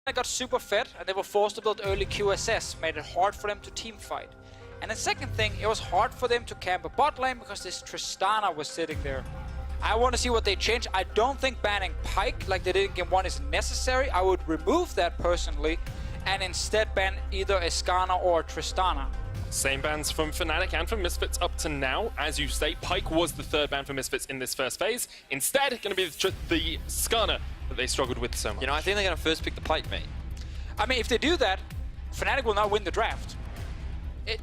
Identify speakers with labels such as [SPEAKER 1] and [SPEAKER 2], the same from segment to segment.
[SPEAKER 1] They got super fed and they were forced to build early QSS, made it hard for them to team fight. And the second thing, it was hard for them to camp a bot lane because this Tristana was sitting there. I want to see what they change. I don't think banning Pyke like they did in Game 1 is necessary. I would remove that personally and instead ban either Escana or Tristana.
[SPEAKER 2] Same bans from Fnatic and from Misfits up to now. As you say, Pyke was the third ban for Misfits in this first phase. Instead, going to be the Escana that they struggled with so much.
[SPEAKER 3] You know, I think they're going to first pick the Pyke, mate.
[SPEAKER 1] I mean, if they do that, Fnatic will not win the draft.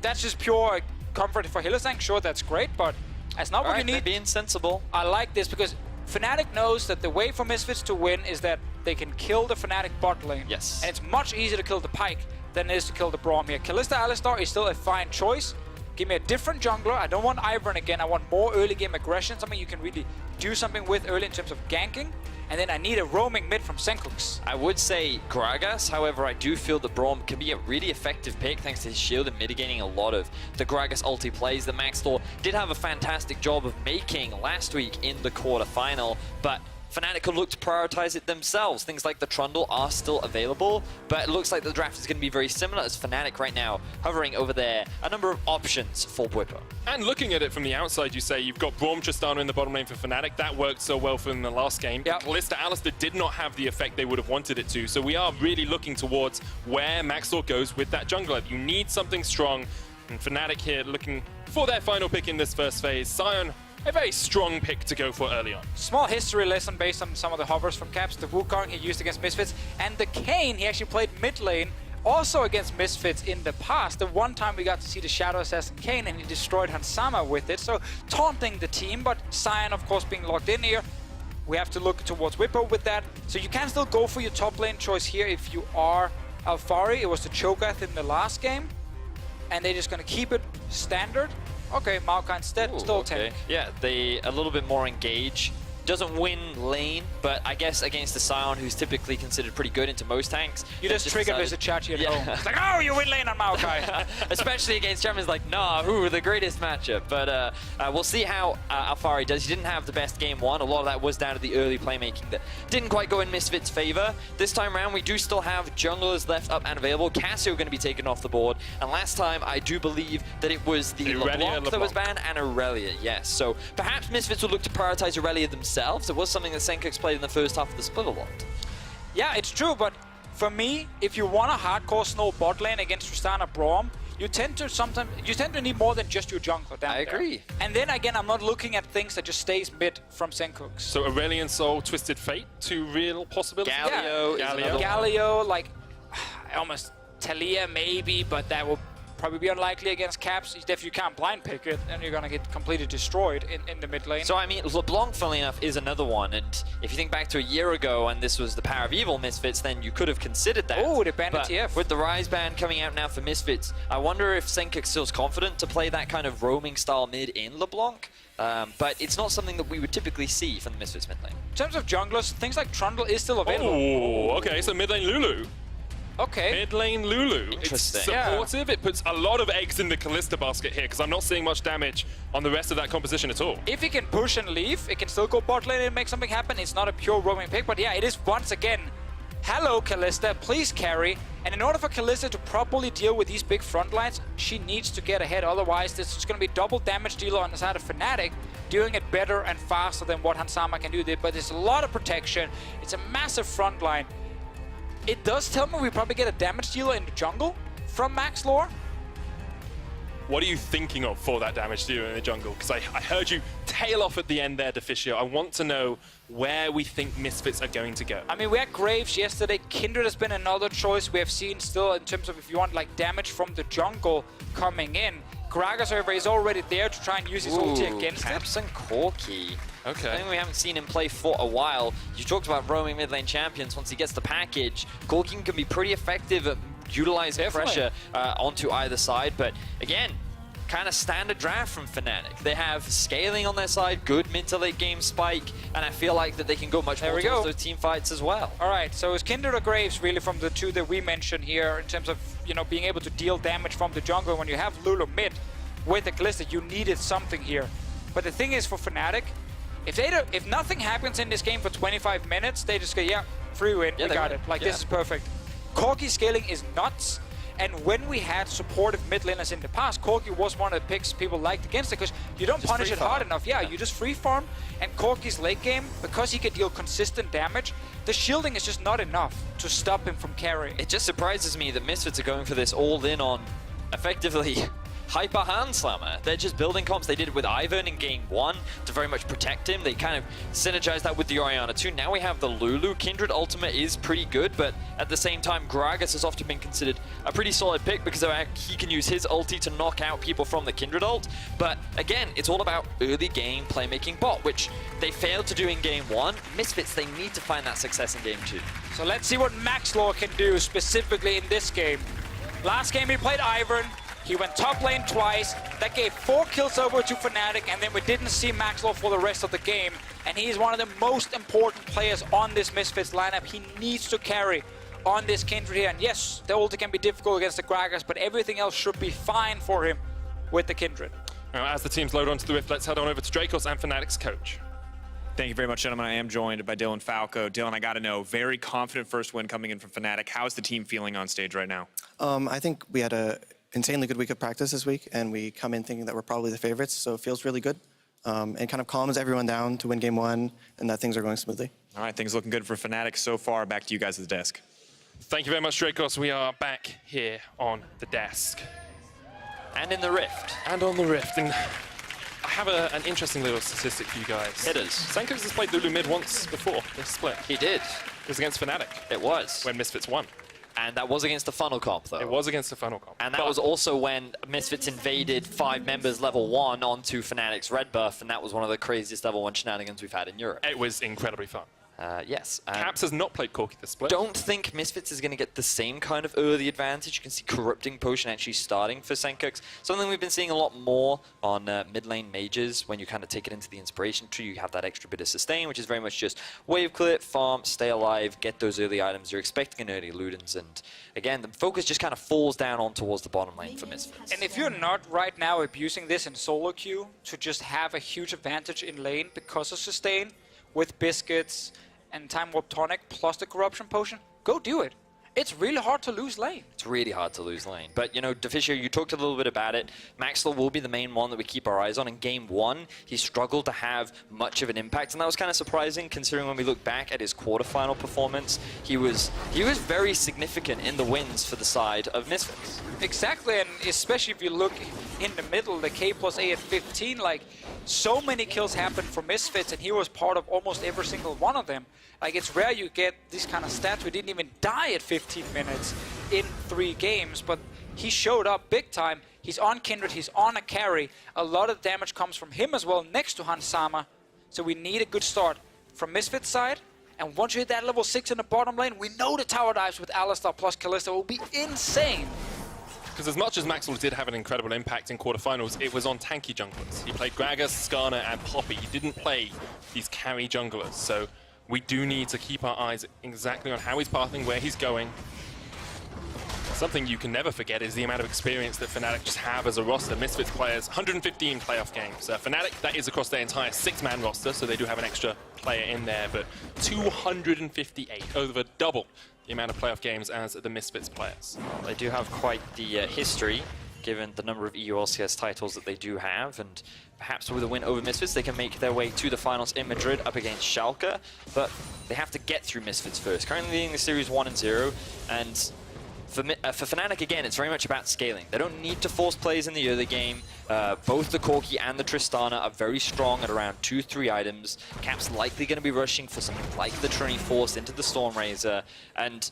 [SPEAKER 1] That's just pure comfort for Hylissang. Sure, that's great, but that's not what you need.
[SPEAKER 3] They're being sensible.
[SPEAKER 1] I like this because Fnatic knows that the way for Misfits to win is that they can kill the Fnatic bot lane.
[SPEAKER 3] Yes.
[SPEAKER 1] And it's much easier to kill the Pyke than it is to kill the Braum here. Kalista Alistar is still a fine choice. Give me a different jungler. I don't want Ivern again. I want more early game aggression, something you can really do something with early in terms of ganking. And then I need a roaming mid from Senkux.
[SPEAKER 3] I would say Gragas, however, I do feel that Braum can be a really effective pick thanks to his shield and mitigating a lot of the Gragas ulti plays that Maxlor did have a fantastic job of making last week in the quarterfinal, but Fnatic could look to prioritize it themselves. Things like the Trundle are still available, but it looks like the draft is going to be very similar as Fnatic right now hovering over there. A number of options for Bwipo.
[SPEAKER 2] And looking at it from the outside, you say you've got Braum Tristana in the bottom lane for Fnatic. That worked so well for them in the last game.
[SPEAKER 1] Yep.
[SPEAKER 2] Kalista Alistar did not have the effect they would have wanted it to. So we are really looking towards where Maxlor goes with that jungler. You need something strong. And Fnatic here looking for their final pick in this first phase. Sion, a very strong pick to go for early on.
[SPEAKER 1] Small history lesson based on some of the hovers from Caps. The Wukong he used against Misfits, and the Kayn he actually played mid lane also against Misfits in the past. The one time we got to see the Shadow Assassin Kayn and he destroyed Hansama with it. So taunting the team, but Sion of course being locked in here. We have to look towards Whippo with that. So you can still go for your top lane choice here if you are Alphari. It was the Cho'Gath in the last game. And they're just going to keep it standard. Okay, Maokai instead, still tank.
[SPEAKER 3] Yeah, they a little bit more engage. Doesn't win lane, but I guess against the Sion, who's typically considered pretty good into most tanks.
[SPEAKER 1] You just triggered Vizichachi at home. It's like, oh, you win lane on Maokai.
[SPEAKER 3] Especially against champions like nah, the greatest matchup. But we'll see how Alphari does. He didn't have the best game one. A lot of that was down to the early playmaking that didn't quite go in Misfits' favor. This time around, we do still have junglers left up and available. Cassio going to be taken off the board. And last time, I do believe that it was the LeBlanc that was banned and Aurelia, yes. So perhaps Misfits would look to prioritize Aurelia themselves. It was something that Senkux played in the first half of the split a lot.
[SPEAKER 1] Yeah, it's true, but for me, if you want a hardcore snow bot lane against Tristana Braum, you tend to need more than just your jungler down there.
[SPEAKER 3] I agree.
[SPEAKER 1] And then again, I'm not looking at things that just stays mid from Senkux.
[SPEAKER 2] So Aurelion Soul, Twisted Fate, two real possibilities.
[SPEAKER 1] Galio, like almost Talia maybe, but that will probably be unlikely against Caps. If you can't blind pick it, then you're gonna get completely destroyed in the mid lane.
[SPEAKER 3] So I mean, LeBlanc, funnily enough, is another one. And if you think back to a year ago and this was the Power of Evil Misfits, then you could have considered that.
[SPEAKER 1] Oh, the ban
[SPEAKER 3] but
[SPEAKER 1] TF.
[SPEAKER 3] With the Rise ban coming out now for Misfits, I wonder if Senkux feels confident to play that kind of roaming style mid in LeBlanc. But it's not something that we would typically see from the Misfits mid lane.
[SPEAKER 1] In terms of junglers, things like Trundle is still available.
[SPEAKER 2] Oh, okay, so mid lane Lulu.
[SPEAKER 1] Okay.
[SPEAKER 2] Mid lane Lulu.
[SPEAKER 3] Interesting.
[SPEAKER 2] It's supportive. It puts a lot of eggs in the Kalista basket here because I'm not seeing much damage on the rest of that composition at all.
[SPEAKER 1] If he can push and leave, it can still go bot lane and make something happen. It's not a pure roaming pick, but yeah, it is once again, hello Kalista, please carry. And in order for Kalista to properly deal with these big front lines, she needs to get ahead. Otherwise, this is going to be double damage dealer on the side of Fnatic, doing it better and faster than what Hansama can do. But there's a lot of protection. It's a massive front line. It does tell me we probably get a damage dealer in the jungle from Maxlor.
[SPEAKER 2] What are you thinking of for that damage dealer in the jungle? Because I heard you tail off at the end there, Deficio. I want to know where we think Misfits are going to go.
[SPEAKER 1] I mean, we had Graves yesterday. Kindred has been another choice we have seen still in terms of if you want like damage from the jungle coming in. Gragas, however, is already there to try and use his ulti against
[SPEAKER 3] Caps
[SPEAKER 1] it.
[SPEAKER 3] and Corki.
[SPEAKER 2] Okay.
[SPEAKER 3] I think we haven't seen him play for a while. You talked about roaming mid lane champions. Once he gets the package, Corki can be pretty effective at utilizing pressure onto either side. But again, kind of standard draft from Fnatic. They have scaling on their side, good mid to late game spike, and I feel like that they can go much more towards those team fights as well.
[SPEAKER 1] All right, so it's Kindred or Graves really from the two that we mentioned here in terms of, you know, being able to deal damage from the jungle. When you have Lulu mid with a Kalista, you needed something here. But the thing is for Fnatic, if nothing happens in this game for 25 minutes, they just go, yeah, free win, we got it. Like, this is perfect. Corki scaling is nuts. And when we had supportive mid laners in the past, Corki was one of the picks people liked against it because you don't
[SPEAKER 4] Just
[SPEAKER 1] punish
[SPEAKER 4] free
[SPEAKER 1] it hard
[SPEAKER 4] farm.
[SPEAKER 1] enough. Yeah, you just free farm. And Corki's late game, because he can deal consistent damage, the shielding is just not enough to stop him from carrying.
[SPEAKER 3] It just surprises me that Misfits are going for this all in on effectively hyper hand slammer. They're just building comps. They did it with Ivern in game 1 to very much protect him. They kind of synergized that with the Orianna too. Now we have the Lulu. Kindred ultimate is pretty good, but at the same time, Gragas has often been considered a pretty solid pick because he can use his ulti to knock out people from the Kindred ult. But again, it's all about early game playmaking bot, which they failed to do in game 1. Misfits, they need to find that success in game 2.
[SPEAKER 1] So let's see what Maxlaw can do specifically in this game. Last game he played Ivern. He went top lane twice. That gave 4 kills over to Fnatic, and then we didn't see Maxlaw for the rest of the game. And he is one of the most important players on this Misfits lineup. He needs to carry on this Kindred here. And yes, the ulti can be difficult against the Gragas, but everything else should be fine for him with the Kindred.
[SPEAKER 2] Now, as the teams load onto the Rift, let's head on over to Dracos and Fnatic's coach.
[SPEAKER 5] Thank you very much, gentlemen. I am joined by Dylan Falco. Dylan, I got to know, very confident first win coming in from Fnatic. How is the team feeling on stage right now?
[SPEAKER 4] I think we had a insanely good week of practice this week, and we come in thinking that we're probably the favorites, so it feels really good. And kind of calms everyone down to win game 1 and that things are going smoothly.
[SPEAKER 5] All right, things looking good for Fnatic so far. Back to you guys at the desk.
[SPEAKER 2] Thank you very much, Dracos. We are back here on the desk.
[SPEAKER 3] And in the Rift.
[SPEAKER 2] And on the Rift. And I have an interesting little statistic for you guys.
[SPEAKER 3] Hitters.
[SPEAKER 2] Senko's has played Lulu mid once before this split.
[SPEAKER 3] He did.
[SPEAKER 2] It was against Fnatic.
[SPEAKER 3] It was.
[SPEAKER 2] When Misfits won.
[SPEAKER 3] And that was against the funnel comp, though.
[SPEAKER 2] It was against the funnel comp.
[SPEAKER 3] And that was also when Misfits invaded 5 members level 1 onto Fnatic's red buff, and that was one of the craziest level 1 shenanigans we've had in Europe.
[SPEAKER 2] It was incredibly fun.
[SPEAKER 3] Yes.
[SPEAKER 2] Caps has not played Corki this split.
[SPEAKER 3] Don't think Misfits is going to get the same kind of early advantage. You can see Corrupting Potion actually starting for Senkox. Something we've been seeing a lot more on mid lane mages. When you kind of take it into the inspiration tree, you have that extra bit of sustain, which is very much just wave clear, farm, stay alive, get those early items. You're expecting an early Ludens, and again, the focus just kind of falls down on towards the bottom lane for Misfits.
[SPEAKER 1] And if you're not right now abusing this in solo queue to just have a huge advantage in lane because of sustain with biscuits and Time Warp Tonic plus the Corruption Potion, go do it. It's really hard to lose lane.
[SPEAKER 3] It's really hard to lose lane. But, you know, Deficio, you talked a little bit about it. Maxwell will be the main one that we keep our eyes on. In game 1, he struggled to have much of an impact, and that was kind of surprising considering when we look back at his quarterfinal performance, he was very significant in the wins for the side of Misfits.
[SPEAKER 1] Exactly, and especially if you look in the middle, the K+A at 15, like, so many kills happened for Misfits, and he was part of almost every single one of them. Like, it's rare you get these kind of stats. We didn't even die at 15 minutes in 3 games, but he showed up big time. He's on Kindred, he's on a carry. A lot of damage comes from him as well, next to Hans Sama. So we need a good start from Misfits' side. And once you hit that level 6 in the bottom lane, we know the tower dives with Alistar plus Kalista will be insane.
[SPEAKER 2] Because as much as Maxwell did have an incredible impact in quarterfinals, it was on tanky junglers. He played Gragas, Skarner, and Poppy. He didn't play these carry junglers. So we do need to keep our eyes exactly on how he's pathing, where he's going. Something you can never forget is the amount of experience that Fnatic just have as a roster. Misfits players, 115 playoff games. Fnatic, that is across their entire 6-man roster, so they do have an extra player in there, but 258, over double the amount of playoff games as the Misfits players.
[SPEAKER 3] They do have quite the history, given the number of EU LCS titles that they do have, and perhaps with a win over Misfits, they can make their way to the finals in Madrid up against Schalke, but they have to get through Misfits first. Currently leading the series 1-0, and for Fnatic, again, it's very much about scaling. They don't need to force plays in the early game. Both the Corki and the Tristana are very strong at around 2-3 items. Cap's likely going to be rushing for something like the Trinity Force into the Stormrazor. And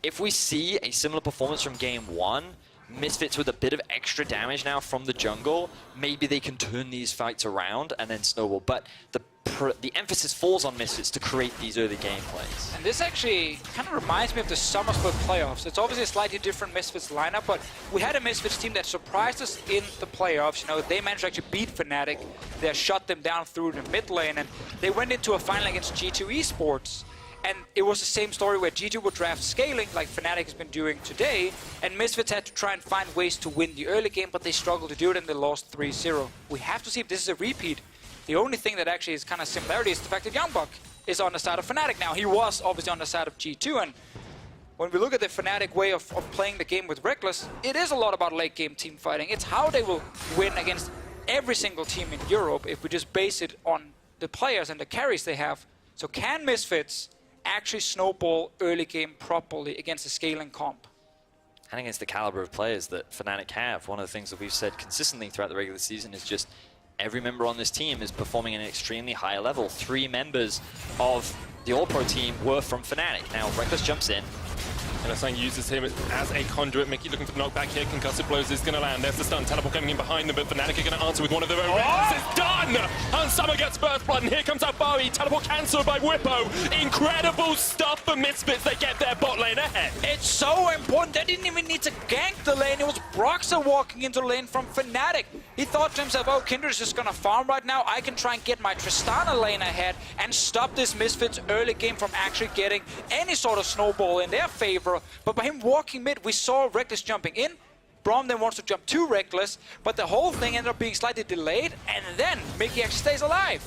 [SPEAKER 3] if we see a similar performance from game 1, Misfits with a bit of extra damage now from the jungle, maybe they can turn these fights around and then snowball. But the emphasis falls on Misfits to create these early game plays.
[SPEAKER 1] And this actually kind of reminds me of the Summer Split playoffs. It's obviously a slightly different Misfits lineup, but we had a Misfits team that surprised us in the playoffs. You know, they managed to actually beat Fnatic. They shut them down through the mid lane, and they went into a final against G2 Esports. And it was the same story where G2 would draft scaling, like Fnatic has been doing today, and Misfits had to try and find ways to win the early game, but they struggled to do it and they lost 3-0. We have to see if this is a repeat. The only thing that actually is kind of similarity is the fact that Youngbuck is on the side of Fnatic now. He was obviously on the side of G2, and when we look at the Fnatic way of playing the game with Reckless, it is a lot about late game team fighting. It's how they will win against every single team in Europe if we just base it on the players and the carries they have. So can Misfits actually snowball early game properly against a scaling comp?
[SPEAKER 3] And against the caliber of players that Fnatic have, one of the things that we've said consistently throughout the regular season is just every member on this team is performing at an extremely high level. 3 members of the All-Pro team were from Fnatic. Now, Reckless jumps in.
[SPEAKER 2] LSang uses him as a conduit. Mickey looking for the knockback here. Concussive blows is going to land. There's the stun. Teleport coming in behind them, but Fnatic are going to answer with one of their own. This is done! Hansama gets first blood, and here comes Alfari. Teleport cancelled by Whippo. Incredible stuff for Misfits. They get their bot lane ahead.
[SPEAKER 1] It's so important. They didn't even need to gank the lane. It was Broxah walking into the lane from Fnatic. He thought to himself, oh, Kindred's just going to farm right now. I can try and get my Tristana lane ahead and stop this Misfits early game from actually getting any sort of snowball in their favor. But by him walking mid, we saw Reckless jumping in. Braum then wants to jump to Reckless, but the whole thing ended up being slightly delayed, and then Mickey actually stays alive.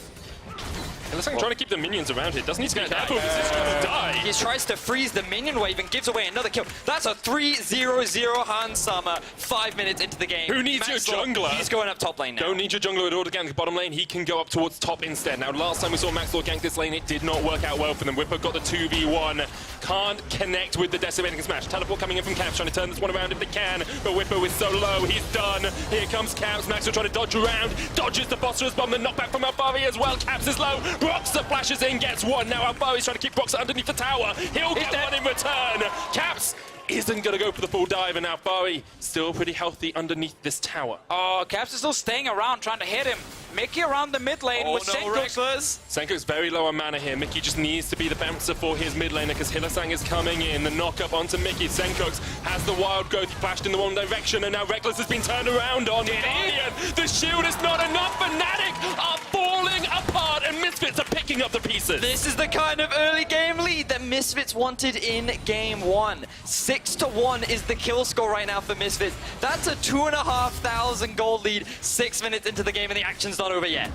[SPEAKER 2] LSang trying to keep the minions around here. Doesn't need to get careful because he's going to die.
[SPEAKER 3] He tries to freeze the minion wave and gives away another kill. That's a 3-0-0 Hansama 5 minutes into the game.
[SPEAKER 2] Who needs your jungler?
[SPEAKER 3] He's going up top lane now.
[SPEAKER 2] Don't need your jungler at all to gank the bottom lane. He can go up towards top instead. Now, last time we saw Maxwell gank this lane, it did not work out well for them. Whippo got the 2v1. Can't connect with the decimating smash. Teleport coming in from Caps, trying to turn this one around if they can. But Whippo is so low, he's done. Here comes Caps. Maxwell trying to dodge around. Dodges the Phosphorus bomb. The knockback from Alfari as well. Caps is low. Broxah flashes in, gets one. Now Alfari's trying to keep Broxah underneath the tower. He'll get one in return. Caps isn't going to go for the full dive, and Alfari still pretty healthy underneath this tower.
[SPEAKER 1] Oh, Caps is still staying around, trying to hit him. Mickey around the mid lane with
[SPEAKER 3] Reckless.
[SPEAKER 2] Senko's very low on mana here. Mickey just needs to be the bouncer for his mid laner because Hylissang is coming in. The knock up onto Mickey. Senkox has the wild growth. He flashed in the wrong direction, and now Reckless has been turned around on Guardian. The shield is not enough. Fnatic are falling apart, and Misfits are picking up the pieces.
[SPEAKER 3] This is the kind of early game lead that Misfits wanted in game 1. 6-1 is the kill score right now for Misfits. That's a 2,500 gold lead 6 minutes into the game, and the action's not over yet.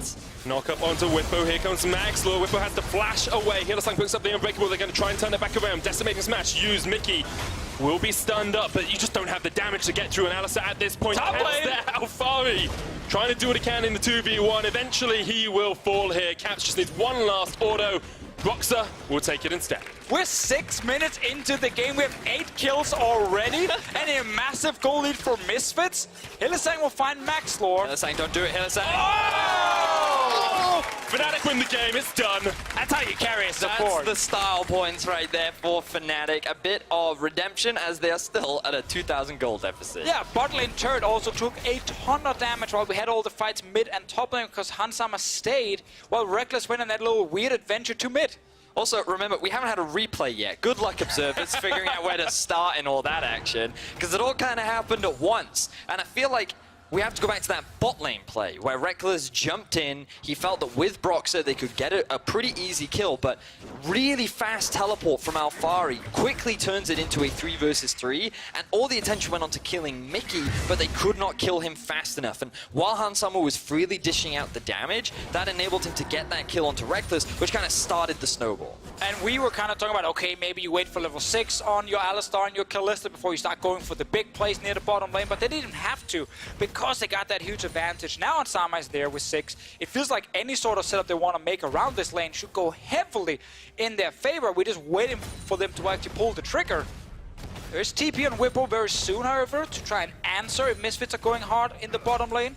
[SPEAKER 2] Knock up onto Whippo. Here comes Max Law. Whippo has to flash away. Hylissang picks up the Unbreakable. They're going to try and turn it back around. Decimating Smash. Use Mickey. Will be stunned up, but you just don't have the damage to get through an Alistair at this point.
[SPEAKER 1] Top lane.
[SPEAKER 2] There, Alfari trying to do what he can in the 2v1. Eventually, he will fall here. Caps just needs one last auto. Broxah will take it instead.
[SPEAKER 1] We're 6 minutes into the game. We have 8 kills already and a massive goal lead for Misfits. Hylissang will find Max Lore.
[SPEAKER 3] Hylissang, don't do it, Hylissang.
[SPEAKER 1] Oh!
[SPEAKER 2] Fnatic win the game, it's done.
[SPEAKER 1] That's how you carry a support.
[SPEAKER 3] That's the style points right there for Fnatic. A bit of redemption as they are still at a 2,000 gold deficit.
[SPEAKER 1] Yeah, bot lane turret also took a ton of damage while we had all the fights mid and top lane because Hansama stayed while Reckless went on that little weird adventure to mid.
[SPEAKER 3] Also, remember, we haven't had a replay yet. Good luck, observers, figuring out where to start in all that action, because it all kind of happened at once. And I feel like we have to go back to that bot lane play, where Reckless jumped in. He felt that with Broxah, they could get a pretty easy kill, but really fast teleport from Alfari quickly turns it into a 3 versus 3, and all the attention went on to killing Mickey, but they could not kill him fast enough. And while Hansama was freely dishing out the damage, that enabled him to get that kill onto Reckless, which kind of started the snowball.
[SPEAKER 1] And we were kind of talking about, okay, maybe you wait for level 6 on your Alistar and your Kalista before you start going for the big plays near the bottom lane, but they didn't have to because they got that huge advantage. Now Hansama is there with 6. It feels like any sort of setup they want to make around this lane should go heavily in their favor. We're just waiting for them to actually pull the trigger. There's TP on Whippo very soon, however, to try and answer if Misfits are going hard in the bottom lane.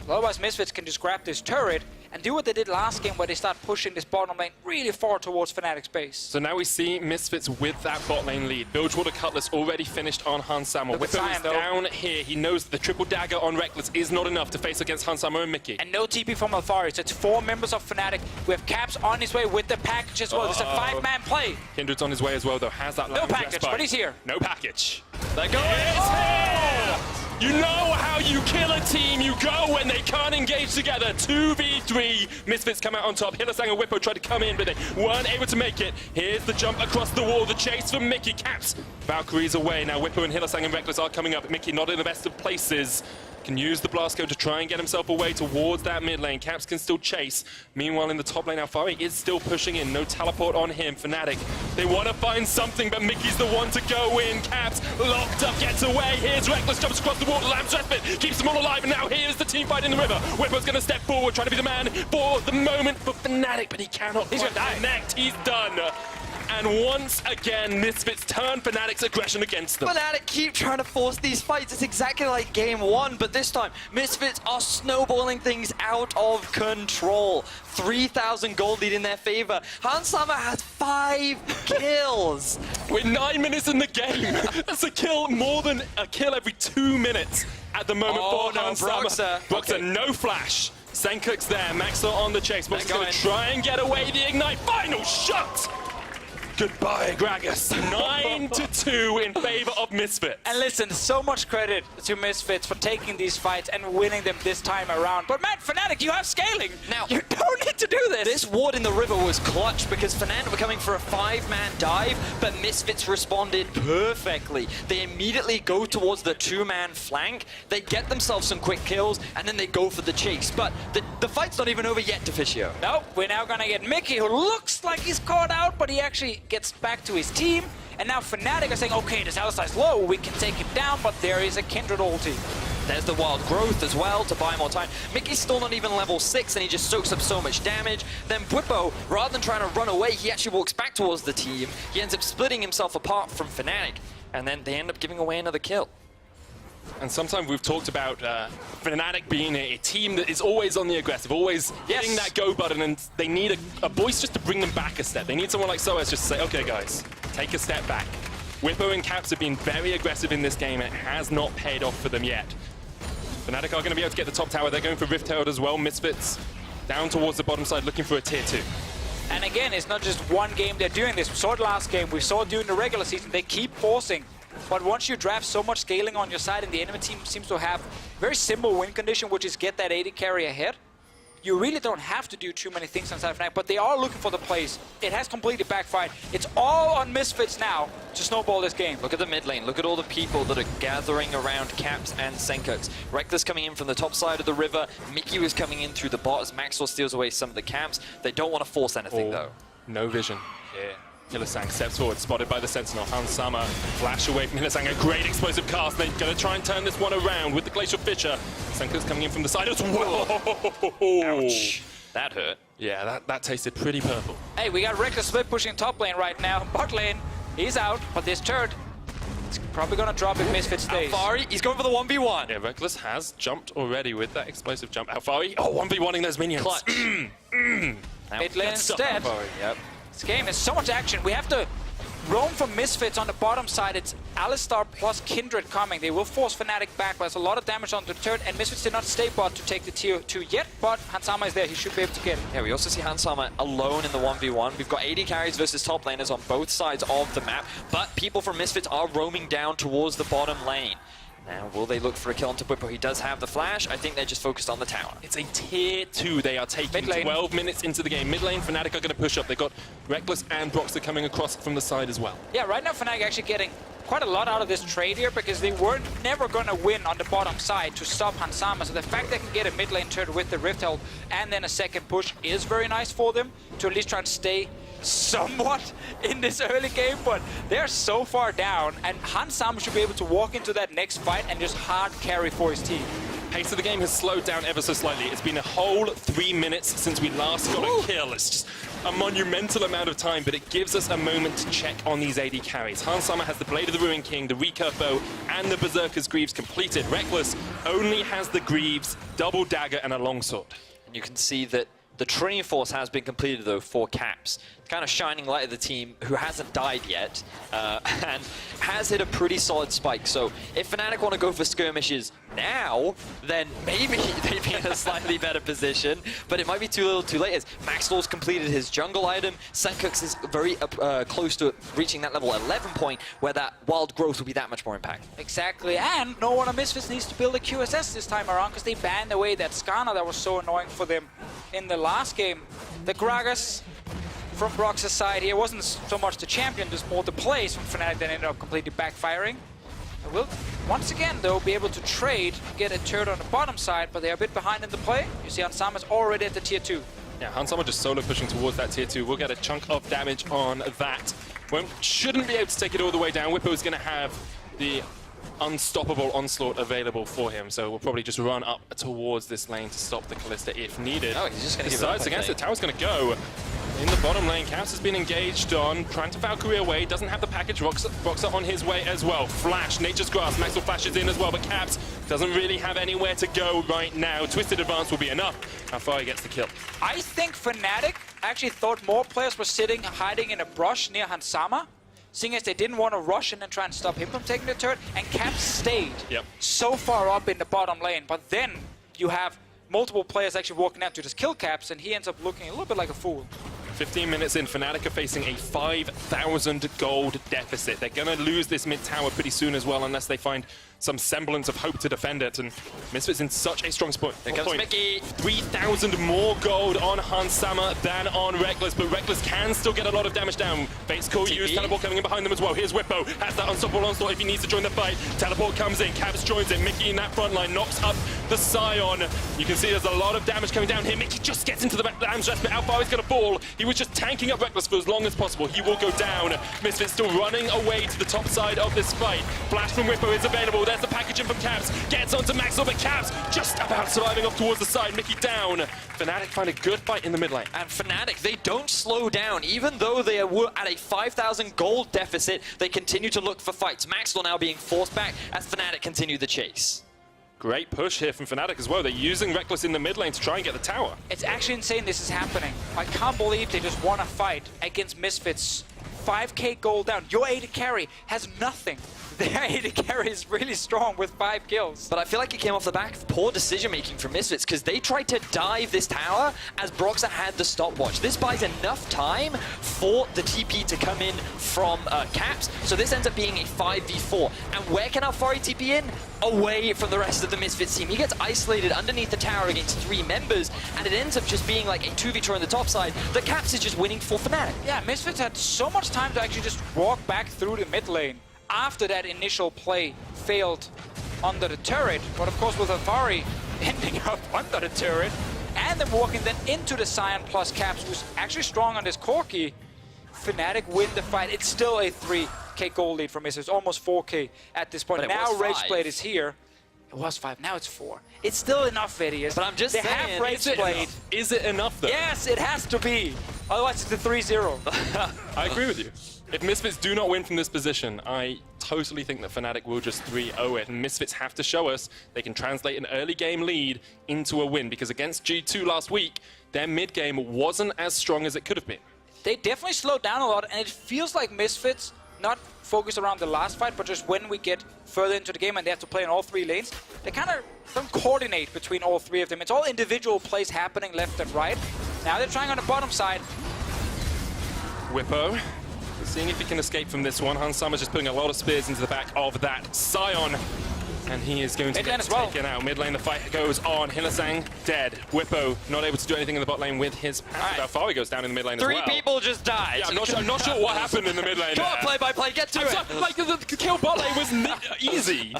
[SPEAKER 1] Otherwise, Misfits can just grab this turret and do what they did last game where they start pushing this bottom lane really far towards Fnatic's base.
[SPEAKER 2] So now we see Misfits with that bot lane lead. Bilgewater Cutlass already finished on Hansama. Whippo is down here. He knows the triple dagger on Reckless is not enough to face against Hansama and Mickey.
[SPEAKER 1] And no TP from Alfari. So it's 4 members of Fnatic. We have Caps on his way with the package as well. It's a 5-man play.
[SPEAKER 2] Kindred's on his way as well, though. Has that
[SPEAKER 1] No package, but he's here.
[SPEAKER 2] No package.
[SPEAKER 3] They're going.
[SPEAKER 2] It's here! You know how you kill a team. You go when they can't engage together. 2v3. Misfits come out on top. Hylissang and Whippo tried to come in, but they weren't able to make it. Here's the jump across the wall. The chase from Mickey. Caps. Valkyrie's away. Now Whippo and Hylissang and Reckless are coming up. Mickey not in the best of places. Can use the blast code to try and get himself away towards that mid lane. Caps can still chase. Meanwhile, in the top lane, Alfari is still pushing in. No teleport on him. Fnatic, they want to find something, but Mickey's the one to go in. Caps locked up, gets away. Here's Reckless, jumps across the water. Lamb's respite keeps them all alive, and now here's the team fight in the river. Whipper's going to step forward, trying to be the man for the moment for Fnatic, but he cannot. He's going to connect. He's done. And once again, Misfits turn Fnatic's aggression against them.
[SPEAKER 3] Fnatic keep trying to force these fights. It's exactly like game one, but this time, Misfits are snowballing things out of control. 3,000 gold lead in their favor. Hansama has 5 kills.
[SPEAKER 2] With 9 minutes in the game, that's a kill, more than a kill every 2 minutes at the moment for Hansama. Broxah, no flash. Senkuk's there, Maxwell on the chase. Broxah's going to try and get away the ignite. Final shot! Goodbye, Gragas. 9-2 in favor of Misfits.
[SPEAKER 1] And listen, so much credit to Misfits for taking these fights and winning them this time around. But man, Fnatic, you have scaling.
[SPEAKER 3] Now,
[SPEAKER 1] you don't need to do this.
[SPEAKER 3] This ward in the river was clutch because Fnatic were coming for a 5-man dive, but Misfits responded perfectly. They immediately go towards the 2-man flank. They get themselves some quick kills, and then they go for the chase. But the fight's not even over yet, Deficio.
[SPEAKER 1] Nope, we're now gonna get Mickey, who looks like he's caught out, but he actually gets back to his team. And now Fnatic are saying, okay, this Alistar's low, we can take him down, but there is a Kindred ulti.
[SPEAKER 3] There's the wild growth as well to buy more time. Mickey's still not even level 6 and he just soaks up so much damage. Then Bwipo, rather than trying to run away, he actually walks back towards the team. He ends up splitting himself apart from Fnatic, and then they end up giving away another kill.
[SPEAKER 2] And sometimes we've talked about Fnatic being a team that is always on the aggressive, always hitting that go button, and they need a voice just to bring them back a step. They need someone like Soaz just to say, okay guys, take a step back. Whippo and Caps have been very aggressive in this game, and it has not paid off for them yet. Fnatic are going to be able to get the top tower. They're going for Rift Herald as well. Misfits down towards the bottom side looking for a tier 2.
[SPEAKER 1] And again, it's not just one game they're doing this. We saw it last game, we saw it during the regular season. They keep forcing. But once you draft so much scaling on your side and the enemy team seems to have very simple win condition, which is get that AD carry ahead, you really don't have to do too many things on side Fnatic, but they are looking for the plays. It has completely backfired. It's all on Misfits now to snowball this game.
[SPEAKER 3] Look at the mid lane. Look at all the people that are gathering around Caps and Senkuks. Reckless coming in from the top side of the river. Mickey was coming in through the bot as Maxwell steals away some of the camps. They don't want to force anything though.
[SPEAKER 2] No vision. Yeah. Hylissang steps forward, spotted by the Sentinel. Hansama flash away from Hylissang. A great explosive cast. They're going to try and turn this one around with the Glacial Fissure. Senkuk's coming in from the side as well.
[SPEAKER 3] Ouch. That hurt.
[SPEAKER 2] Yeah, that tasted pretty purple.
[SPEAKER 1] Hey, we got Reckless split pushing top lane right now. Bot lane, he's out, but this turret, it's probably going to drop if Misfit stays.
[SPEAKER 3] Alfari, he's going for the 1v1.
[SPEAKER 2] Yeah, Reckless has jumped already with that explosive jump. Alfari, 1v1ing those minions.
[SPEAKER 3] Clutch.
[SPEAKER 1] Mid lane instead.
[SPEAKER 3] Yep.
[SPEAKER 1] This game has so much action. We have to roam from Misfits on the bottom side. It's Alistar plus Kindred coming. They will force Fnatic back, but there's a lot of damage on the turret, and Misfits did not stay bot to take the tier 2 yet, but Hansama is there. He should be able to get it.
[SPEAKER 3] Yeah, we also see Hansama alone in the 1v1. We've got AD carries versus top laners on both sides of the map, but people from Misfits are roaming down towards the bottom lane. Now, will they look for a kill onto Bwipo? He does have the flash. I think they're just focused on the tower.
[SPEAKER 2] It's a tier 2 they are taking 12 minutes into the game. Mid lane, Fnatic are going to push up. They've got Reckless and Broxah coming across from the side as well.
[SPEAKER 1] Yeah, right now Fnatic actually getting quite a lot out of this trade here because they were never going to win on the bottom side to stop Hansama. So the fact they can get a mid lane turret with the Rift Herald and then a second push is very nice for them to at least try and stay somewhat in this early game, but they're so far down, and Hansama should be able to walk into that next fight and just hard carry for his team.
[SPEAKER 2] Pace of the game has slowed down ever so slightly. It's been a whole 3 minutes since we last got a kill. It's just a monumental amount of time, but it gives us a moment to check on these AD carries. Hansama has the Blade of the Ruined King, the Recurve Bow, and the Berserker's Greaves completed. Reckless only has the Greaves, Double Dagger, and a Longsword.
[SPEAKER 3] And you can see that the Training Force has been completed, though, for Caps. Kind of shining light of the team who hasn't died yet and has hit a pretty solid spike. So if Fnatic want to go for skirmishes now, then maybe they'd be in a slightly better position, but it might be too little too late as Maxwell's completed his jungle item. Senkuk's is very close to reaching that level 11 point where that wild growth will be that much more impactful.
[SPEAKER 1] Exactly, and no one on Misfits needs to build a QSS this time around because they banned away that Skana that was so annoying for them in the last game. The Gragas from Brox's side here wasn't so much the champion, just more the plays from Fnatic that ended up completely backfiring. They will, once again, though, be able to trade, get a turret on the bottom side, but they're a bit behind in the play. You see Hansama's already at the tier 2.
[SPEAKER 2] Yeah, Hansama just solo pushing towards that tier 2. We'll get a chunk of damage on that. Shouldn't be able to take it all the way down. Whippo is going to have the unstoppable onslaught available for him, so we'll probably just run up towards this lane to stop the Kalista if needed.
[SPEAKER 3] Oh, he's just going to give it up,
[SPEAKER 2] against it. Tower's going to go. In the bottom lane, Caps has been engaged on, trying to Valkyrie away, doesn't have the package, Roxa on his way as well. Flash, Nature's Grasp, Maxwell flashes in as well, but Caps doesn't really have anywhere to go right now. Twisted Advance will be enough. How far he gets the kill.
[SPEAKER 1] I think Fnatic actually thought more players were hiding in a brush near Hansama, seeing as they didn't want to rush in and try and stop him from taking the turret, and Caps stayed so far up in the bottom lane. But then you have multiple players actually walking out to just kill Caps, and he ends up looking a little bit like a fool.
[SPEAKER 2] 15 minutes in, Fnatic are facing a 5,000 gold deficit. They're going to lose this mid tower pretty soon as well, unless they find some semblance of hope to defend it. And Misfits in such a strong spot.
[SPEAKER 3] Here comes Mickey.
[SPEAKER 2] 3,000 more gold on Hansama than on Reckless, but Reckless can still get a lot of damage down. Fate's cool, use Teleport coming in behind them as well. Here's Whippo, has that unstoppable onslaught if he needs to join the fight. Teleport comes in, Caps joins it. Mickey in that front line knocks up the Scion. You can see there's a lot of damage coming down here. Mickey just gets into the damage but how far he's going to fall. He was just tanking up Reckless for as long as possible. He will go down. Misfits still running away to the top side of this fight. Flash from Whippo is available. There's the package in from Caps. Gets onto Maxwell, but Caps just about surviving off towards the side. Mickey down. Fnatic find a good fight in the mid lane.
[SPEAKER 3] And Fnatic, they don't slow down. Even though they are at a 5,000 gold deficit, they continue to look for fights. Maxwell now being forced back as Fnatic continue the chase.
[SPEAKER 2] Great push here from Fnatic as well. They're using Reckless in the mid lane to try and get the tower.
[SPEAKER 1] It's actually insane this is happening. I can't believe they just won a fight against Misfits. 5k gold down. Your AD carry has nothing. Their AD carry is really strong with 5 kills.
[SPEAKER 3] But I feel like it came off the back of poor decision-making from Misfits, because they tried to dive this tower as Broxah had the stopwatch. This buys enough time for the TP to come in from Caps, so this ends up being a 5v4. And where can Alfari TP in? Away from the rest of the Misfits team. He gets isolated underneath the tower against 3 members, and it ends up just being like a 2v2 on the top side. The Caps is just winning for Fnatic.
[SPEAKER 1] Yeah, Misfits had so much time to actually just walk back through the mid lane after that initial play failed under the turret. But of course with Alfari ending up under the turret and then walking then into the Scion plus Caps, who's actually strong on this Corki, Fnatic win the fight. It's still a 3k gold lead for Misfits, almost 4k at this point. Now Rageblade is here. It was 5, now it's 4. It's still enough, Vidius.
[SPEAKER 3] But I'm just saying,
[SPEAKER 1] have Rageblade.
[SPEAKER 2] Is it enough though?
[SPEAKER 1] Yes, it has to be. Otherwise it's a 3-0.
[SPEAKER 2] I agree with you. If Misfits do not win from this position, I totally think that Fnatic will just 3-0 it. And Misfits have to show us they can translate an early game lead into a win, because against G2 last week, their mid game wasn't as strong as it could have been.
[SPEAKER 1] They definitely slowed down a lot, and it feels like Misfits, not focused around the last fight, but just when we get further into the game and they have to play in all 3 lanes, they kind of don't coordinate between all 3 of them. It's all individual plays happening left and right. Now they're trying on the bottom side.
[SPEAKER 2] Whippo, seeing if he can escape from this one. Hansama just putting a lot of spears into the back of that Scion. And he is going to get taken out. Mid lane, the fight goes on. Hylissang dead. Whippo not able to do anything in the bot lane with his passive. How far he goes down in the mid lane as well.
[SPEAKER 3] 3 people just died.
[SPEAKER 2] Yeah, I'm not sure what happened in the mid lane.
[SPEAKER 3] Come on, play-by-play, get to it.
[SPEAKER 2] Like, the kill bot lane was easy.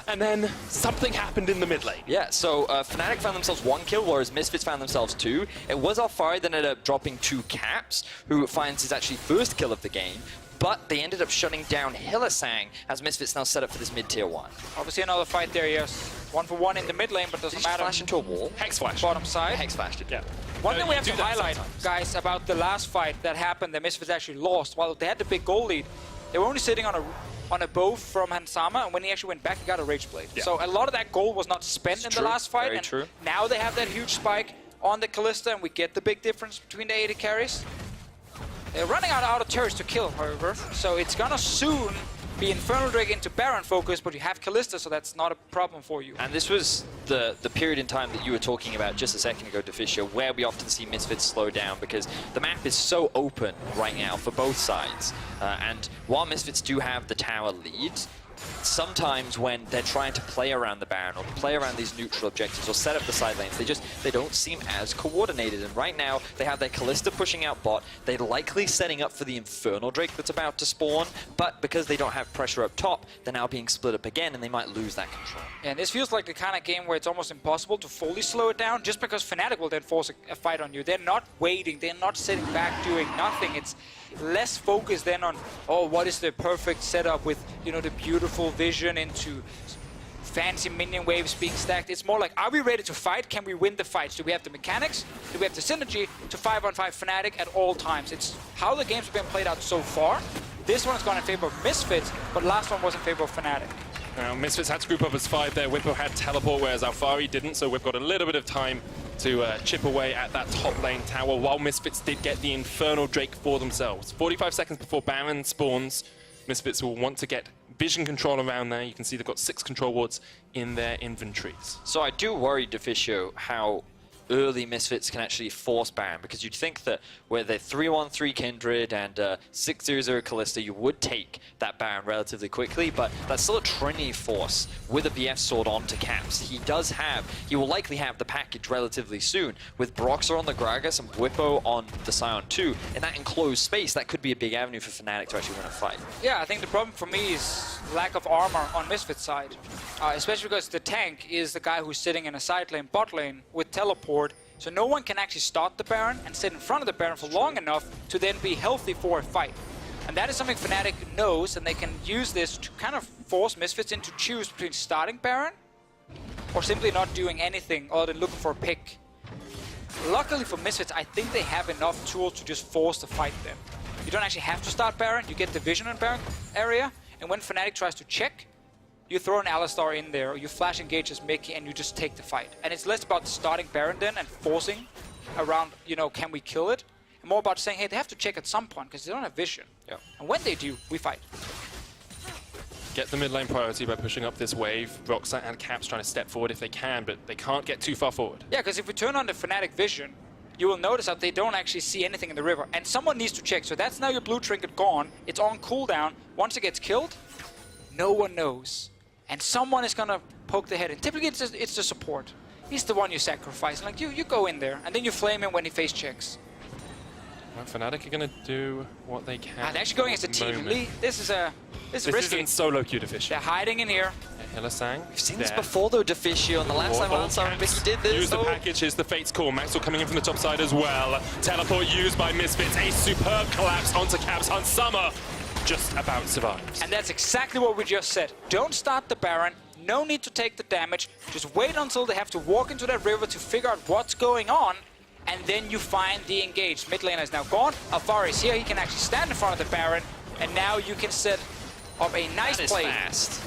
[SPEAKER 2] And then something happened in the mid lane.
[SPEAKER 3] Yeah, so Fnatic found themselves 1 kill, whereas Misfits found themselves 2. It was Alfari that ended up dropping 2 Caps, who finds his actually first kill of the game. But they ended up shutting down Hylissang as Misfits now set up for this mid-tier 1.
[SPEAKER 1] Obviously another fight there, yes. 1-for-1 in the mid lane, but doesn't matter.
[SPEAKER 3] Flash into a wall.
[SPEAKER 2] Hex flash.
[SPEAKER 1] Bottom side.
[SPEAKER 3] Hex flashed it.
[SPEAKER 2] Yeah.
[SPEAKER 1] One thing we have to highlight,
[SPEAKER 2] sometimes,
[SPEAKER 1] guys, about the last fight that happened that Misfits actually lost, while they had the big goal lead, they were only sitting on a bow from Hansama, and when he actually went back, he got a Rageblade.
[SPEAKER 2] Yeah.
[SPEAKER 1] So a lot of that gold was not spent in the last fight, and
[SPEAKER 3] true.
[SPEAKER 1] Now they have that huge spike on the Kalista, and we get the big difference between the AD carries. They're running out of turrets to kill, however, so it's gonna soon be Infernal Drake into Baron focus, but you have Kalista, so that's not a problem for you.
[SPEAKER 3] And this was the period in time that you were talking about just a second ago, Deficia, where we often see Misfits slow down because the map is so open right now for both sides. And while Misfits do have the tower lead, sometimes when they're trying to play around the Baron or play around these neutral objectives or set up the side lanes, they don't seem as coordinated. And right now, they have their Kalista pushing out bot. They're likely setting up for the Infernal Drake that's about to spawn, but because they don't have pressure up top, they're now being split up again, and they might lose that control.
[SPEAKER 1] Yeah, and this feels like the kind of game where it's almost impossible to fully slow it down, just because Fnatic will then force a fight on you. They're not waiting, they're not sitting back doing nothing. It's less focused then on, oh, what is the perfect setup with, you know, the beautiful vision into fancy minion waves being stacked. It's more like, are we ready to fight? Can we win the fights? Do we have the mechanics? Do we have the synergy to 5-on-5 Fnatic at all times? It's how the game's been played out so far. This one has gone in favor of Misfits, but last one was in favor of Fnatic.
[SPEAKER 2] Now, Misfits had to group up as 5 there. Whippo had teleport, whereas Alfari didn't, so we've got a little bit of time to chip away at that top lane tower, while Misfits did get the Infernal Drake for themselves. 45 seconds before Baron spawns, Misfits will want to get vision control around there. You can see they've got 6 control wards in their inventories.
[SPEAKER 3] So I do worry, Deficio, how early Misfits can actually force Baron, because you'd think that where they're 3-1-3 Kindred and 6-0-0 Kalista, you would take that Baron relatively quickly, but that's still a Trinity force with a BF sword onto Caps. He will likely have the package relatively soon, with Broxer on the Gragas and Whippo on the Scion 2. In that enclosed space, that could be a big avenue for Fnatic to actually win a fight.
[SPEAKER 1] Yeah, I think the problem for me is lack of armor on Misfits' side. Especially because the tank is the guy who's sitting in a side lane, bot lane, with teleport. So no one can actually start the Baron and sit in front of the Baron for long enough to then be healthy for a fight. And that is something Fnatic knows, and they can use this to kind of force Misfits into choose between starting Baron or simply not doing anything other than looking for a pick. Luckily for Misfits, I think they have enough tools to just force the fight then. You don't actually have to start Baron, you get the vision on Baron area, and when Fnatic tries to check, you throw an Alistar in there, or you flash engage as Mickey, and you just take the fight. And it's less about starting Baron then and forcing around, you know, can we kill it? And more about saying, hey, they have to check at some point because they don't have vision.
[SPEAKER 3] Yeah.
[SPEAKER 1] And when they do, we fight.
[SPEAKER 2] Get the mid lane priority by pushing up this wave. Roxa and Caps trying to step forward if they can, but they can't get too far forward.
[SPEAKER 1] Yeah, because if we turn on the Fnatic vision, you will notice that they don't actually see anything in the river. And someone needs to check. So that's now your blue trinket gone. It's on cooldown. Once it gets killed, no one knows. And someone is gonna poke the head in. Typically, it's the support. He's the one you sacrifice. Like, you go in there, and then you flame him when he face checks.
[SPEAKER 2] Well, Fnatic are gonna do what they can.
[SPEAKER 1] They're actually going as a team. Lee, this is risky.
[SPEAKER 2] Isn't solo queue Deficio.
[SPEAKER 1] They're hiding in here.
[SPEAKER 2] Hillisang.
[SPEAKER 3] We've seen this before though, Deficio, and the last time Hansama and Mickey did this.
[SPEAKER 2] Use the package, here's the Fate's Call. Maxwell coming in from the top side as well. Teleport used by Misfits. A superb collapse onto Caps. Hansama just about survives.
[SPEAKER 1] And that's exactly what we just said. Don't start the Baron. No need to take the damage. Just wait until they have to walk into that river to figure out what's going on. And then you find the engage. Mid laner is now gone. Alfari is here. He can actually stand in front of the Baron. And now you can set up a nice play.
[SPEAKER 3] Fast.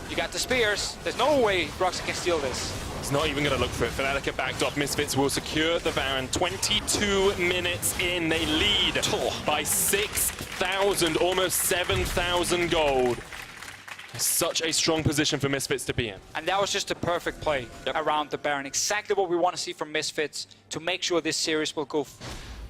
[SPEAKER 1] You got the spears. There's no way Broxer can steal this.
[SPEAKER 2] He's not even going to look for it. Fnatic are backed off. Misfits will secure the Baron. 22 minutes in. They lead by 6,000, almost 7,000 gold. Such a strong position for Misfits to be in.
[SPEAKER 1] And that was just a perfect play around the Baron. Exactly what we want to see from Misfits to make sure this series will go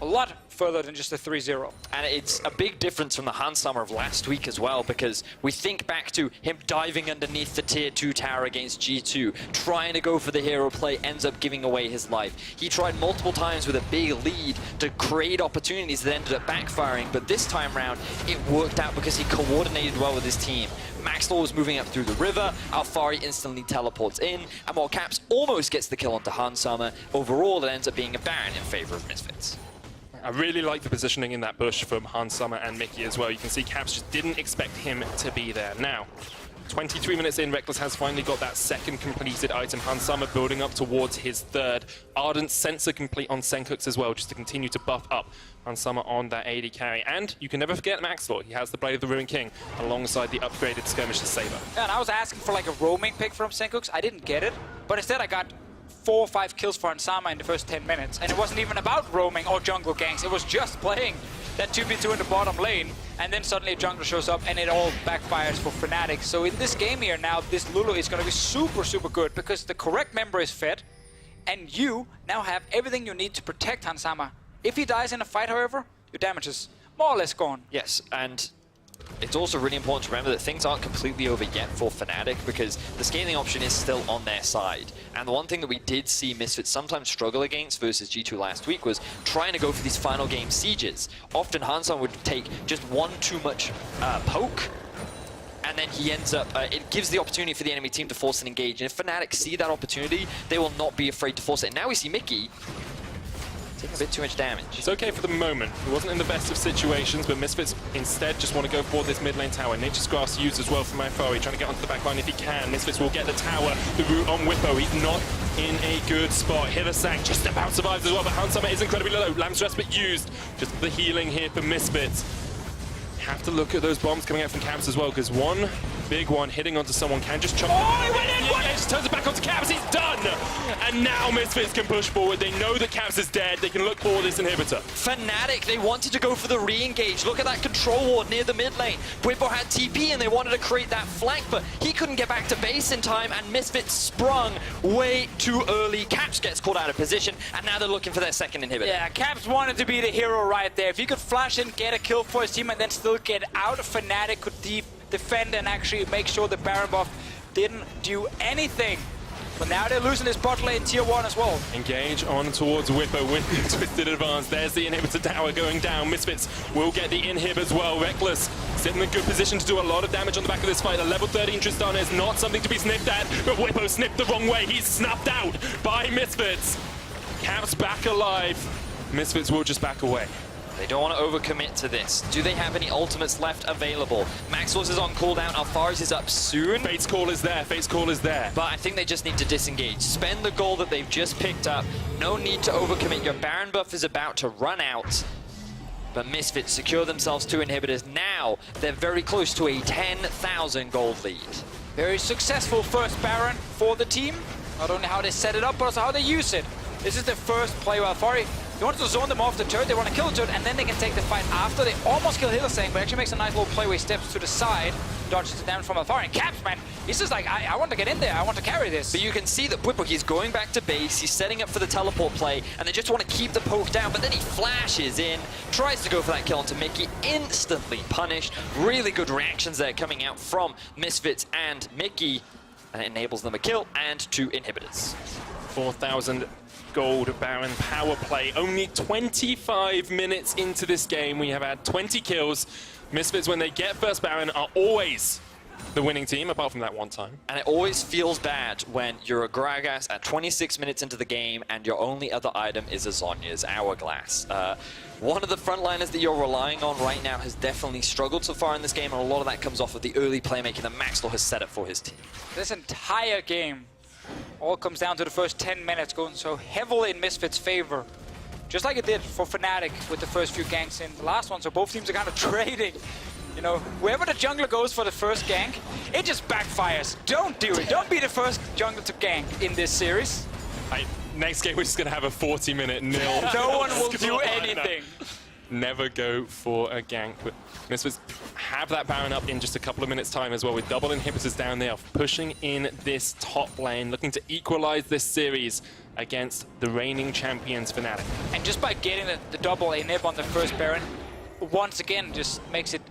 [SPEAKER 1] a lot further than just a 3-0.
[SPEAKER 3] And it's a big difference from the Hansama of last week as well, because we think back to him diving underneath the tier 2 tower against G2, trying to go for the hero play, ends up giving away his life. He tried multiple times with a big lead to create opportunities that ended up backfiring, but this time round, it worked out because he coordinated well with his team. Maxwell was moving up through the river, Alfari instantly teleports in, and while Caps almost gets the kill onto Hansama, overall it ends up being a Baron in favor of Misfits.
[SPEAKER 2] I really like the positioning in that bush from Hansama and Mickey as well. You can see Caps just didn't expect him to be there. Now, 23 minutes in, Rekkles has finally got that second completed item. Hansama building up towards his third. Ardent Sensor complete on Senkux as well, just to continue to buff up Hansama on that AD carry. And you can never forget Maxwell. He has the Blade of the Ruined King alongside the upgraded Skirmisher Saber.
[SPEAKER 1] Yeah, and I was asking for like a roaming pick from Senkux. I didn't get it, but instead I got 4 or 5 kills for Hansama in the first 10 minutes. And it wasn't even about roaming or jungle ganks. It was just playing that 2v2 in the bottom lane. And then suddenly a jungler shows up and it all backfires for Fnatic. So in this game here now, this Lulu is going to be super, super good because the correct member is fed. And you now have everything you need to protect Hansama. If he dies in a fight, however, your damage is more or less gone.
[SPEAKER 3] Yes, and it's also really important to remember that things aren't completely over yet for Fnatic because the scaling option is still on their side. And the one thing that we did see Misfits sometimes struggle against versus G2 last week was trying to go for these final game sieges. Often Hansan would take just one too much poke, and then he ends up, it gives the opportunity for the enemy team to force an engage. And if Fnatic see that opportunity, they will not be afraid to force it. And now we see Mickey taking a bit too much damage.
[SPEAKER 2] It's okay for the moment. It wasn't in the best of situations, but Misfits instead just want to go for this mid lane tower. Nature's Grass used as well from Ifari, trying to get onto the back line if he can. Misfits will get the tower, the route on Whippo. He's not in a good spot. Hillisang just about survives as well, but Hansama is incredibly low. Lamb's Respite used. Just the healing here for Misfits. Have to look at those bombs coming out from Caps as well, because one big one hitting onto someone can just chop. Oh, he went in! Yeah, just turns it back onto Caps. He's done! And now Misfits can push forward. They know that Caps is dead. They can look for this inhibitor.
[SPEAKER 3] Fnatic, they wanted to go for the re-engage. Look at that control ward near the mid lane. Bwipo had TP and they wanted to create that flank, but he couldn't get back to base in time, and Misfits sprung way too early. Caps gets caught out of position, and now they're looking for their second inhibitor.
[SPEAKER 1] Yeah, Caps wanted to be the hero right there. If he could flash in, get a kill for his team, and then still get out, Fnatic could defend and actually make sure the Baron buff didn't do anything. But now they're losing this bot lane tier 1 as well.
[SPEAKER 2] Engage on towards Whippo with the Twisted Advance. There's the inhibitor tower going down. Misfits will get the inhib as well. Reckless sitting in a good position to do a lot of damage on the back of this fight. A level 13 Tristana is not something to be sniffed at, but Whippo sniffed the wrong way. He's snuffed out by Misfits. Caps back alive. Misfits will just back away.
[SPEAKER 3] They don't want to overcommit to this. Do they have any ultimates left available? Maxwell's is on cooldown. Alphari's is up soon.
[SPEAKER 2] Fate's Call is there. Fate's Call is there.
[SPEAKER 3] But I think they just need to disengage. Spend the gold that they've just picked up. No need to overcommit. Your Baron buff is about to run out. But Misfits secure themselves 2 inhibitors. Now they're very close to a 10,000 gold lead.
[SPEAKER 1] Very successful first Baron for the team. Not only how they set it up, but also how they use it. This is the first play with Alphari. They wanted to zone them off the turret, they want to kill the turret, and then they can take the fight after. They almost kill Hillisang, but actually makes a nice little play where he steps to the side, dodges the damage from Alphari. And Caps, man, he's just like, I want to get in there, I want to carry this.
[SPEAKER 3] But you can see that Bwipo, he's going back to base, he's setting up for the teleport play, and they just want to keep the poke down, but then he flashes in, tries to go for that kill onto Mickey, instantly punished. Really good reactions there coming out from Misfits and Mickey, and it enables them a kill and 2 inhibitors.
[SPEAKER 2] 4,000 gold Baron power play. Only 25 minutes into this game, we have had 20 kills. Misfits, when they get first Baron, are always the winning team, apart from that one time.
[SPEAKER 3] And it always feels bad when you're a Gragas at 26 minutes into the game and your only other item is a Zhonya's Hourglass. One of the frontliners that you're relying on right now has definitely struggled so far in this game, and a lot of that comes off of the early playmaking that Maxwell has set up for his team.
[SPEAKER 1] This entire game all comes down to the first 10 minutes going so heavily in Misfits' favor. Just like it did for Fnatic with the first few ganks in the last one, so both teams are kind of trading. You know, wherever the jungler goes for the first gank, it just backfires. Don't do it. Don't be the first jungler to gank in this series.
[SPEAKER 2] Next game, we're just going to have a 40-minute nil.
[SPEAKER 1] No one will do anything.
[SPEAKER 2] Never go for a gank. But Misfits have that Baron up in just a couple of minutes' time as well, with double inhibitors down there, pushing in this top lane, looking to equalize this series against the reigning champions Fnatic.
[SPEAKER 1] And just by getting the double inhib on the first Baron, once again, just makes it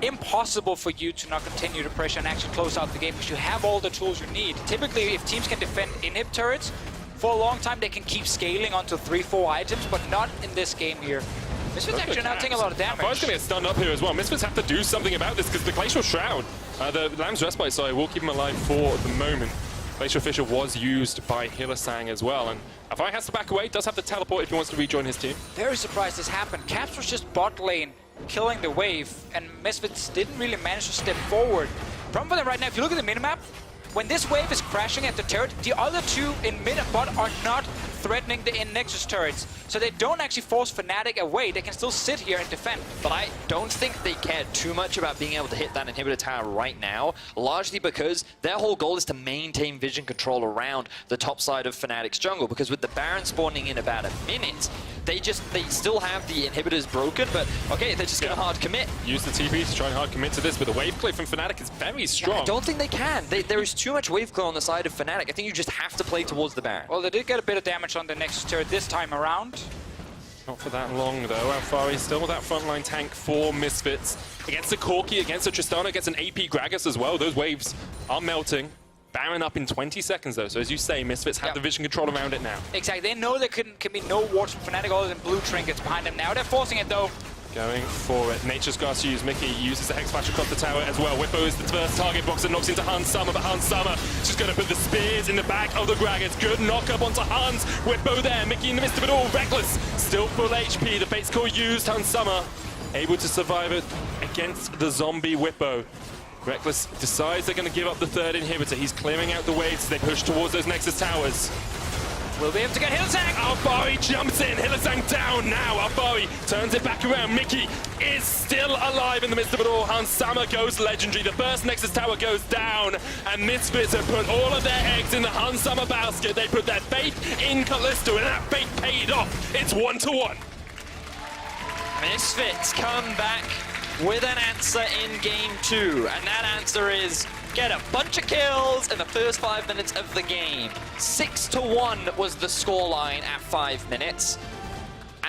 [SPEAKER 1] impossible for you to not continue to pressure and actually close out the game, because you have all the tools you need. Typically, if teams can defend inhib turrets, for a long time they can keep scaling onto 3-4 items, but not in this game here. Misfits actually now taking a lot of damage.
[SPEAKER 2] Alphari's going to get stunned up here as well. Misfits have to do something about this because the Glacial Shroud, the Lamb's Respite, sorry, will keep him alive for the moment. Glacial Fissure was used by Hillisang as well, and Alphari has to back away, does have to teleport if he wants to rejoin his team.
[SPEAKER 1] Very surprised this happened. Caps was just bot lane killing the wave, and Misfits didn't really manage to step forward. Problem for them right now, if you look at the minimap, when this wave is crashing at the turret, the other two in mid and bot are not threatening the in-Nexus turrets. So they don't actually force Fnatic away. They can still sit here and defend.
[SPEAKER 3] But I don't think they cared too much about being able to hit that inhibitor tower right now, largely because their whole goal is to maintain vision control around the top side of Fnatic's jungle, because with the Baron spawning in about a minute, they still have the inhibitors broken, but okay, they're just going to hard commit.
[SPEAKER 2] Use the TP to try and hard commit to this, but the wave clear from Fnatic is very strong.
[SPEAKER 3] I don't think they can. There is too much wave clear on the side of Fnatic. I think you just have to play towards the Baron.
[SPEAKER 1] Well, they did get a bit of damage on the Nexus turret this time around.
[SPEAKER 2] Not for that long, though. Alfari still that frontline tank for Misfits. Against a Corki, against a Tristana, against an AP Gragas as well. Those waves are melting. Baron up in 20 seconds, though. So as you say, Misfits have the vision control around it now.
[SPEAKER 1] Exactly. They know there can be no wards from Fnatic other than blue trinkets behind them now. They're forcing it, though.
[SPEAKER 2] Going for it. Nature's Grass used. Mickey uses the Hex Flash across the tower as well. Whippo is the first target box that knocks into Hans Summer, but Hans Summer just going to put the spears in the back of the Gragas. Good knock up onto Hans. Whippo there. Mickey in the midst of it all. Reckless. Still full HP. The Fate's Core used. Hans Summer able to survive it against the zombie Whippo. Reckless decides they're going to give up the third inhibitor. He's clearing out the waves as they push towards those Nexus towers.
[SPEAKER 1] Will be able to get Hillsang.
[SPEAKER 2] Alfari jumps in. Hillsang down now. Alfari turns it back around. Mickey is still alive in the midst of it all. Hans Sama goes legendary. The first Nexus tower goes down. And Misfits have put all of their eggs in the Hans Sama basket. They put their faith in Callisto, and that faith paid off. It's 1-1.
[SPEAKER 3] Misfits come back with an answer in game 2. And that answer is get a bunch of kills in the first 5 minutes of the game. 6-1 was the scoreline at 5 minutes.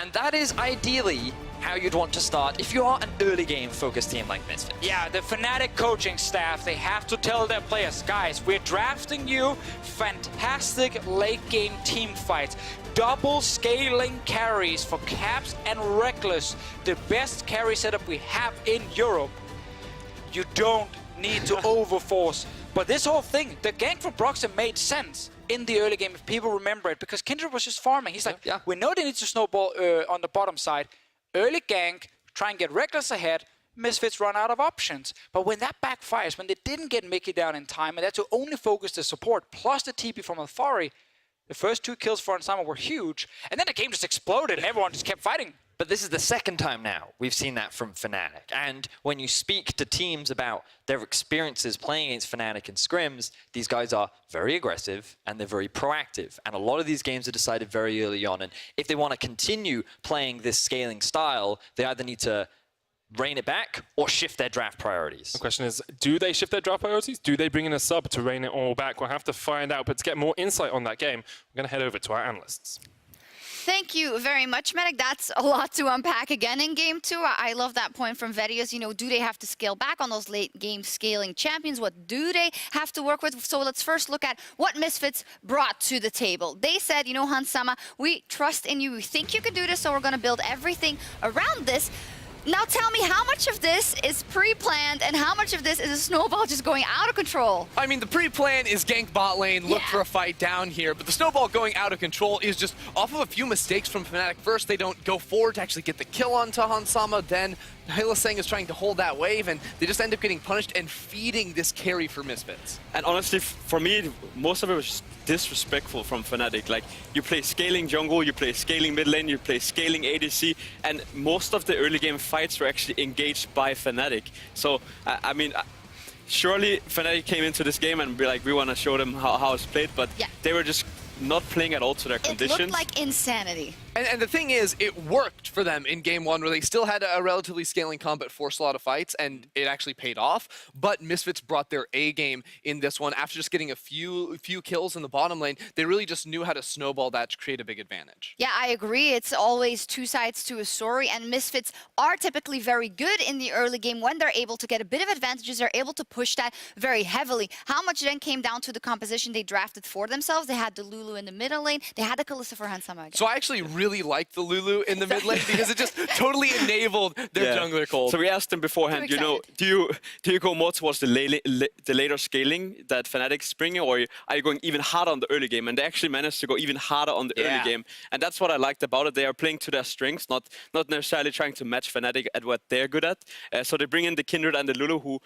[SPEAKER 3] And that is ideally how you'd want to start if you are an early game focused team like Misfits.
[SPEAKER 1] Yeah, the Fnatic coaching staff, they have to tell their players, guys, we're drafting you fantastic late game team fights. Double scaling carries for Caps and Reckless, the best carry setup we have in Europe. You don't need to overforce. But this whole thing, the gank for Broxton made sense in the early game, if people remember it, because Kindred was just farming. He's like, we know they need to snowball on the bottom side. Early gank, try and get Reckless ahead, Misfits run out of options. But when that backfires, when they didn't get Mickey down in time, and they had to only focus the support, plus the TP from Alfari, the first 2 kills for Ansama were huge, and then the game just exploded and everyone just kept fighting.
[SPEAKER 3] But this is the second time now we've seen that from Fnatic. And when you speak to teams about their experiences playing against Fnatic in scrims, these guys are very aggressive and they're very proactive. And a lot of these games are decided very early on. And if they want to continue playing this scaling style, they either need to rein it back or shift their draft priorities.
[SPEAKER 2] The question is, do they shift their draft priorities? Do they bring in a sub to rein it all back? We'll have to find out. But to get more insight on that game, we're going to head over to our analysts.
[SPEAKER 6] Thank you very much, Medic. That's a lot to unpack again in game 2. I love that point from Vedius. You know, do they have to scale back on those late game scaling champions? What do they have to work with? So let's first look at what Misfits brought to the table. They said, you know, Hans Sama, we trust in you. We think you can do this, so we're going to build everything around this. Now tell me, how much of this is pre-planned and how much of this is a snowball just going out of control?
[SPEAKER 7] I mean, the pre-plan is gank bot lane, look for a fight down here, but the snowball going out of control is just off of a few mistakes from Fnatic. First, they don't go forward to actually get the kill onto Hans Sama, then Hillsang is trying to hold that wave, and they just end up getting punished and feeding this carry for Misfits.
[SPEAKER 8] And honestly, for me, most of it was just disrespectful from Fnatic. Like, you play scaling jungle, you play scaling mid lane, you play scaling ADC, and most of the early game fights were actually engaged by Fnatic. So, I mean, surely Fnatic came into this game and be like, we want to show them how it's played, but they were just not playing at all to their conditions.
[SPEAKER 6] It looked like insanity.
[SPEAKER 7] And the thing is, it worked for them in game 1, where they still had a relatively scaling comp but forced a lot of fights, and it actually paid off. But Misfits brought their A game in this one. After just getting a few kills in the bottom lane, they really just knew how to snowball that to create a big advantage.
[SPEAKER 6] Yeah, I agree. It's always two sides to a story, and Misfits are typically very good in the early game when they're able to get a bit of advantages. They're able to push that very heavily. How much then came down to the composition they drafted for themselves? They had the Lulu in the middle lane. They had the Kalista for Hans Sama again.
[SPEAKER 7] So I actually really liked the Lulu in the mid lane because it just totally enabled their jungler cold.
[SPEAKER 8] So we asked them beforehand, you know, do you go more towards the later scaling that Fnatic's bringing, or are you going even harder on the early game? And they actually managed to go even harder on the early game. And that's what I liked about it. They are playing to their strengths, not necessarily trying to match Fnatic at what they're good at. So they bring in the Kindred and the Lulu, who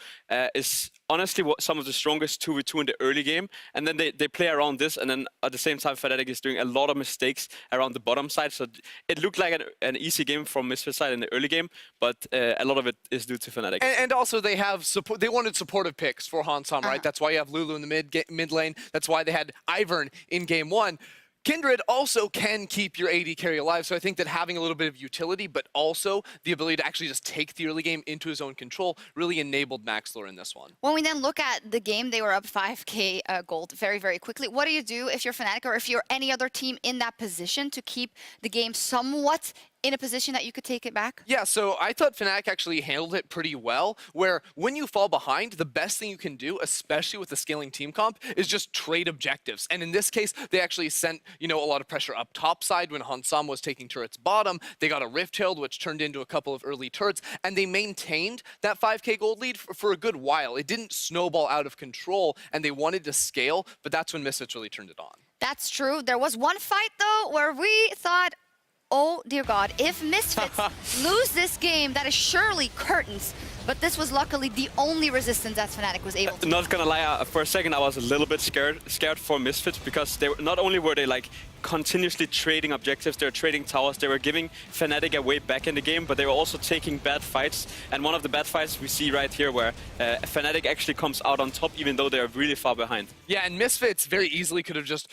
[SPEAKER 8] is honestly some of the strongest 2v2 in the early game. And then they play around this, and then at the same time Fnatic is doing a lot of mistakes around the bottom side. So it looked like an easy game from Misfits side in the early game, but a lot of it is due to Fnatic.
[SPEAKER 7] And also they have support. They wanted supportive picks for Hans Sama, right? That's why you have Lulu in the mid lane. That's why they had Ivern in game 1. Kindred also can keep your AD carry alive, so I think that having a little bit of utility, but also the ability to actually just take the early game into his own control really enabled Maxlor in this one.
[SPEAKER 6] When we then look at the game, they were up 5k gold very, very quickly. What do you do if you're Fnatic or if you're any other team in that position to keep the game somewhat in a position that you could take it back?
[SPEAKER 7] Yeah, so I thought Fnatic actually handled it pretty well, where when you fall behind, the best thing you can do, especially with the scaling team comp, is just trade objectives. And in this case, they actually sent, a lot of pressure up top side when Hansam was taking turrets bottom. They got a Rift Herald, which turned into a couple of early turrets, and they maintained that 5k gold lead for a good while. It didn't snowball out of control, and they wanted to scale, but that's when Misfits really turned it on.
[SPEAKER 6] That's true. There was one fight, though, where we thought, oh, dear God, if Misfits lose this game, that is surely curtains. But this was luckily the only resistance that Fnatic was able to.
[SPEAKER 8] Not gonna lie, for a second I was a little bit scared for Misfits, because they were, not only were they like continuously trading objectives, they were trading towers, they were giving Fnatic a way back in the game, but they were also taking bad fights. And one of the bad fights we see right here, where Fnatic actually comes out on top, even though they are really far behind.
[SPEAKER 7] Yeah, and Misfits very easily could have just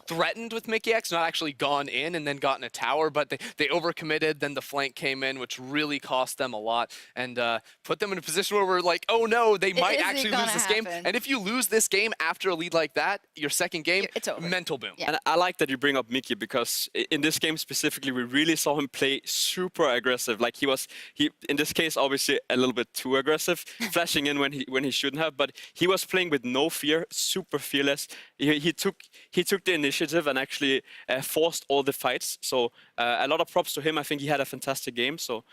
[SPEAKER 7] threatened with Mikyx, not actually gone in and then gotten a tower, but they overcommitted, then the flank came in, which really cost them a lot, and put them in a position where we're like, oh no, they might actually lose this game. And if you lose this game after a lead like that, your second game,
[SPEAKER 6] it's over.
[SPEAKER 7] Mental boom.
[SPEAKER 6] Yeah.
[SPEAKER 8] And I like that you bring up Mickey, because in this game specifically, we really saw him play super aggressive. Like he in this case, obviously a little bit too aggressive, flashing in when he shouldn't have, but he was playing with no fear, super fearless. He took the initiative and actually forced all the fights. So a lot of props to him. I think he had a fantastic game. So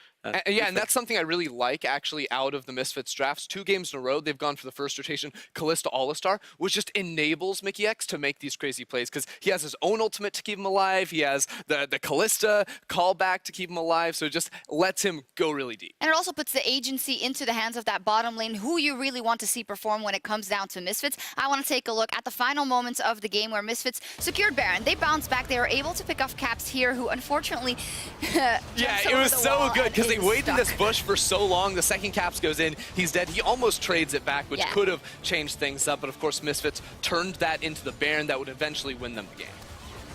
[SPEAKER 7] yeah, and that's something I really like actually out of the Misfits drafts. 2 games in a row, they've gone for the first rotation, Kalista Alistar, which just enables Mikyx to make these crazy plays, because he has his own ultimate to keep him alive. He has the Kalista callback to keep him alive. So it just lets him go really deep.
[SPEAKER 6] And it also puts the agency into the hands of that bottom lane, who you really want to see perform when it comes down to Misfits. I want to take a look at the final moments of the game where Misfits secured Baron. They bounced back. They were able to pick off Caps here, who unfortunately
[SPEAKER 7] yeah, it was so good, because they waited in this bush for so long. The second Caps goes in, he's dead. He almost trades it back, which could have changed things up, but of course Misfits turned that into the Baron that would eventually win them the game.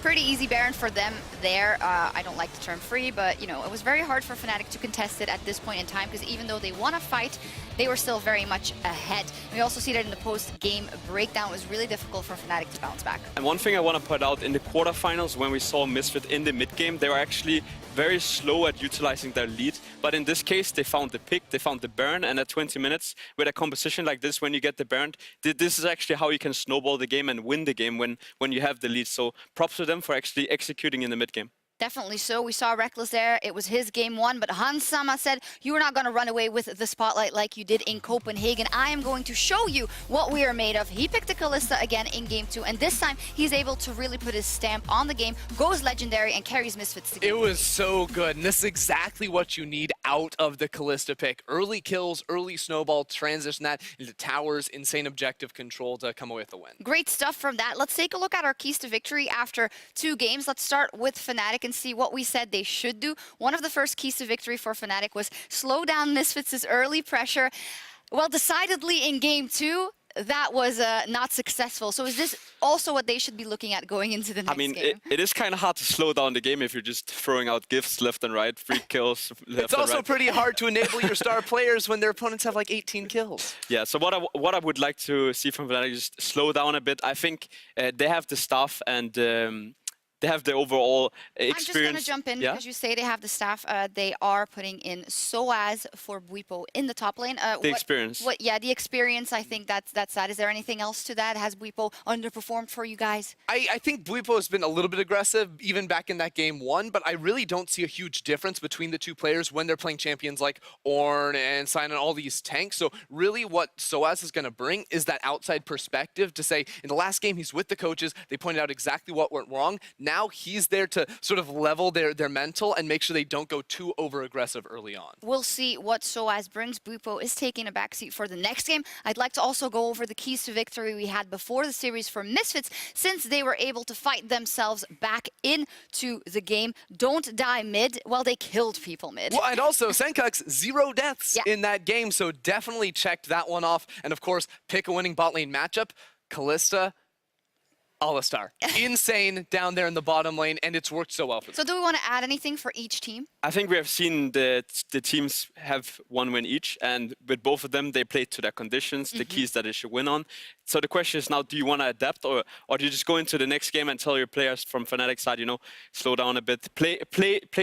[SPEAKER 6] Pretty easy Baron for them there. I don't like the term free, but it was very hard for Fnatic to contest it at this point in time, because even though they won a fight, they were still very much ahead. We also see that in the post-game breakdown, it was really difficult for Fnatic to bounce back.
[SPEAKER 8] And one thing I want to point out, in the quarterfinals, when we saw Misfit in the mid-game, they were actually very slow at utilizing their lead. But in this case, they found the pick, they found the Baron, and at 20 minutes, with a composition like this, when you get the Baron, this is actually how you can snowball the game and win the game when you have the lead. So props to them for actually executing in the mid-game.
[SPEAKER 6] Definitely so. We saw Reckless there. It was his game 1, but Hansama said, you are not going to run away with the spotlight like you did in Copenhagen. I am going to show you what we are made of. He picked the Kalista again in game 2, and this time he's able to really put his stamp on the game, goes legendary, and carries Misfits to game.
[SPEAKER 7] It was so good, and this is exactly what you need out of the Kalista pick. Early kills, early snowball, transition that into towers, insane objective control to come away with the win.
[SPEAKER 6] Great stuff from that. Let's take a look at our keys to victory after 2 games. Let's start with Fnatic and see what we said they should do. One of the first keys to victory for Fnatic was slow down Misfits' early pressure. Well, decidedly in game 2, that was not successful. So is this also what they should be looking at going into the next game?
[SPEAKER 8] It is kind of hard to slow down the game if you're just throwing out gifts left and right, free kills left and right.
[SPEAKER 7] It's also pretty hard to enable your star players when their opponents have like 18 kills.
[SPEAKER 8] Yeah, so what I would like to see from Fnatic is just slow down a bit. I think they have the staff and they have the overall experience.
[SPEAKER 6] I'm just going to jump in because you say they have the staff. They are putting in Soaz for Bwipo in the top lane.
[SPEAKER 8] The experience.
[SPEAKER 6] Yeah, the experience. I think that's that. Is there anything else to that? Has Bwipo underperformed for you guys?
[SPEAKER 7] I think Bwipo has been a little bit aggressive, even back in that game 1, but I really don't see a huge difference between the 2 players when they're playing champions like Ornn and Sign and all these tanks. So really what Soaz is going to bring is that outside perspective to say, in the last game, he's with the coaches. They pointed out exactly what went wrong. Now he's there to sort of level their mental and make sure they don't go too over-aggressive early on.
[SPEAKER 6] We'll see what Soaz brings. Bwipo is taking a backseat for the next game. I'd like to also go over the keys to victory we had before the series for Misfits, since they were able to fight themselves back into the game. Don't die mid. Well, they killed people mid.
[SPEAKER 7] Well, and also Senkux, 0 deaths in that game, so definitely checked that one off. And of course, pick a winning bot lane matchup. Kalista, Alistar. Insane down there in the bottom lane, and it's worked so well for them.
[SPEAKER 6] So do we want to add anything for each team?
[SPEAKER 8] I think we have seen the teams have one win each, and with both of them, they played to their conditions, the keys that they should win on. So the question is now, do you want to adapt, or do you just go into the next game and tell your players from Fnatic side, you know, slow down a bit, play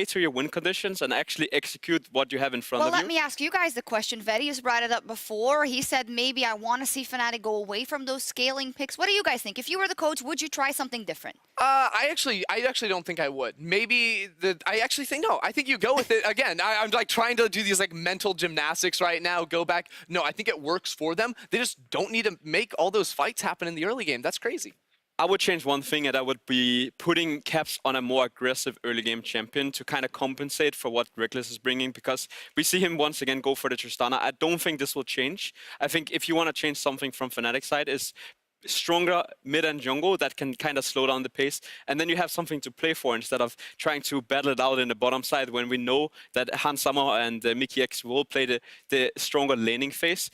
[SPEAKER 8] to your win conditions, and actually execute what you have in front of you?
[SPEAKER 6] Well, let me ask you guys the question. Vedius brought it up before. He said maybe I want to see Fnatic go away from those scaling picks. What do you guys think? If you were the coach, would you try something different?
[SPEAKER 7] I actually don't think I would. Maybe I actually think no. I think you go with it again. I'm like trying to do these like mental gymnastics right now. Go back. No, I think it works for them. They just don't need to make all those fights happen in the early game. That's crazy.
[SPEAKER 8] I would change one thing, and that would be putting Caps on a more aggressive early game champion to kind of compensate for what Reckless is bringing, because we see him once again go for the Tristana. I don't think this will change. I think if you want to change something from Fnatic side is stronger mid and jungle that can kind of slow down the pace, and then you have something to play for instead of trying to battle it out in the bottom side when we know that Hans Sommer and Mickey X will play the stronger laning phase.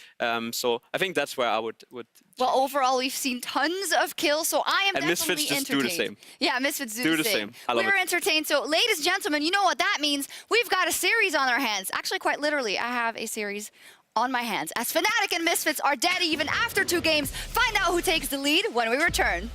[SPEAKER 8] So I think that's where I would
[SPEAKER 6] well, overall, we've seen tons of kills, so I am
[SPEAKER 8] and
[SPEAKER 6] definitely
[SPEAKER 8] Misfits just
[SPEAKER 6] entertained.
[SPEAKER 8] do the same.
[SPEAKER 6] Yeah, Misfits do the same.
[SPEAKER 8] I love
[SPEAKER 6] We're
[SPEAKER 8] it.
[SPEAKER 6] entertained. So, ladies and gentlemen, you know what that means. We've got a series on our hands. Actually, quite literally, I have a series on my hands. As Fnatic and Misfits are dead even after 2 games. Find out who takes the lead when we return.